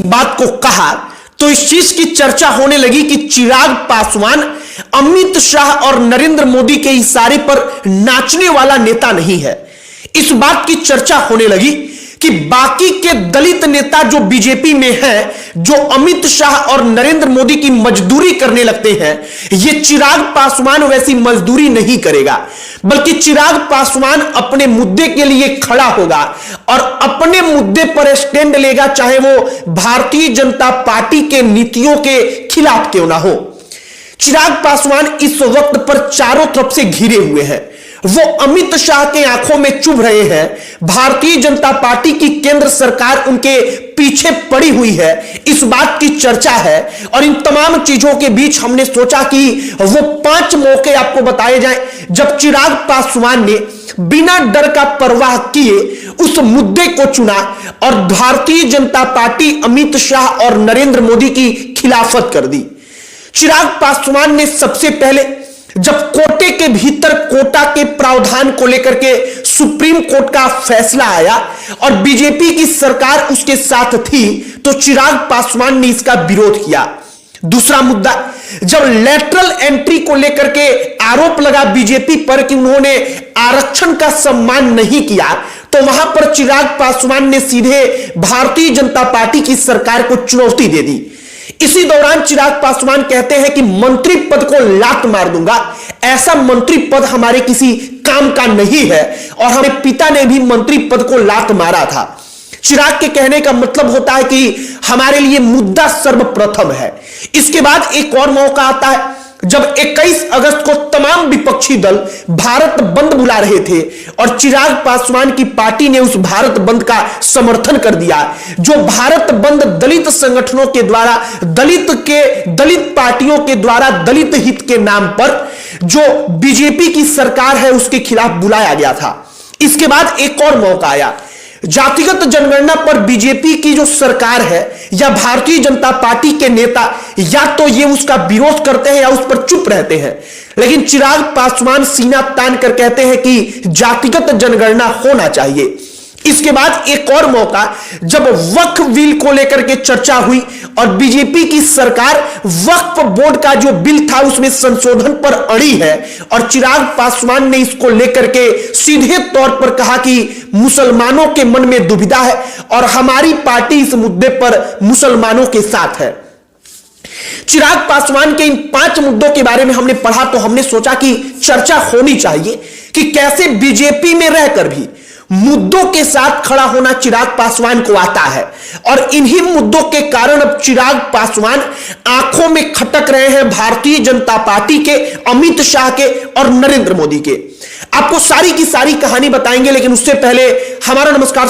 बात को कहा तो इस चीज की चर्चा होने लगी कि चिराग पासवान अमित शाह और नरेंद्र मोदी के इशारे पर नाचने वाला नेता नहीं है। इस बात की चर्चा होने लगी कि बाकी के दलित नेता जो बीजेपी में हैं, जो अमित शाह और नरेंद्र मोदी की मजदूरी करने लगते हैं, ये चिराग पासवान वैसी मजदूरी नहीं करेगा, बल्कि चिराग पासवान अपने मुद्दे के लिए खड़ा होगा और अपने मुद्दे पर स्टैंड लेगा, चाहे वो भारतीय जनता पार्टी के नीतियों के खिलाफ क्यों ना हो। चिराग पासवान इस वक्त पर चारों तरफ से घिरे हुए हैं। वो अमित शाह के आंखों में चुभ रहे हैं। भारतीय जनता पार्टी की केंद्र सरकार उनके पीछे पड़ी हुई है, इस बात की चर्चा है। और इन तमाम चीजों के बीच हमने सोचा कि वो 5 मौके आपको बताए जाएं जब चिराग पासवान ने बिना डर का परवाह किए उस मुद्दे को चुना और भारतीय जनता पार्टी अमित शाह और नरेंद्र मोदी की खिलाफत कर दी। चिराग पासवान ने सबसे पहले जब कोटे के भीतर कोटा के प्रावधान को लेकर के सुप्रीम कोर्ट का फैसला आया और बीजेपी की सरकार उसके साथ थी, तो चिराग पासवान ने इसका विरोध किया। दूसरा मुद्दा, जब लेटरल एंट्री को लेकर के आरोप लगा बीजेपी पर कि उन्होंने आरक्षण का सम्मान नहीं किया, तो वहां पर चिराग पासवान ने सीधे भारतीय जनता पार्टी की सरकार को चुनौती दे दी। इसी दौरान चिराग पासवान कहते हैं कि मंत्री पद को लात मार दूंगा, ऐसा मंत्री पद हमारे किसी काम का नहीं है और हमारे पिता ने भी मंत्री पद को लात मारा था। चिराग के कहने का मतलब होता है कि हमारे लिए मुद्दा सर्वप्रथम है। इसके बाद एक और मौका आता है जब 21 अगस्त को तमाम विपक्षी दल भारत बंद बुला रहे थे और चिराग पासवान की पार्टी ने उस भारत बंद का समर्थन कर दिया। जो भारत बंद दलित संगठनों के द्वारा, दलित पार्टियों के द्वारा दलित हित के नाम पर जो बीजेपी की सरकार है उसके खिलाफ बुलाया गया था। इसके बाद एक और मौका आया, जातिगत जनगणना पर बीजेपी की जो सरकार है या भारतीय जनता पार्टी के नेता या तो ये उसका विरोध करते हैं या उस पर चुप रहते हैं, लेकिन चिराग पासवान सीना तान कर कहते हैं कि जातिगत जनगणना होना चाहिए। इसके बाद एक और मौका, जब वक्फ बिल को लेकर के चर्चा हुई और बीजेपी की सरकार वक्फ बोर्ड का जो बिल था उसमें संशोधन पर अड़ी है और चिराग पासवान ने इसको लेकर के सीधे तौर पर कहा कि मुसलमानों के मन में दुविधा है और हमारी पार्टी इस मुद्दे पर मुसलमानों के साथ है। चिराग पासवान के इन 5 मुद्दों के बारे में हमने पढ़ा तो हमने सोचा कि चर्चा होनी चाहिए कि कैसे बीजेपी में रहकर भी मुद्दों के साथ खड़ा होना चिराग पासवान को आता है और इन्हीं मुद्दों के कारण अब चिराग पासवान आंखों में खटक रहे हैं भारतीय जनता पार्टी के, अमित शाह के और नरेंद्र मोदी के। आपको सारी की सारी कहानी बताएंगे, लेकिन उससे पहले हमारा नमस्कार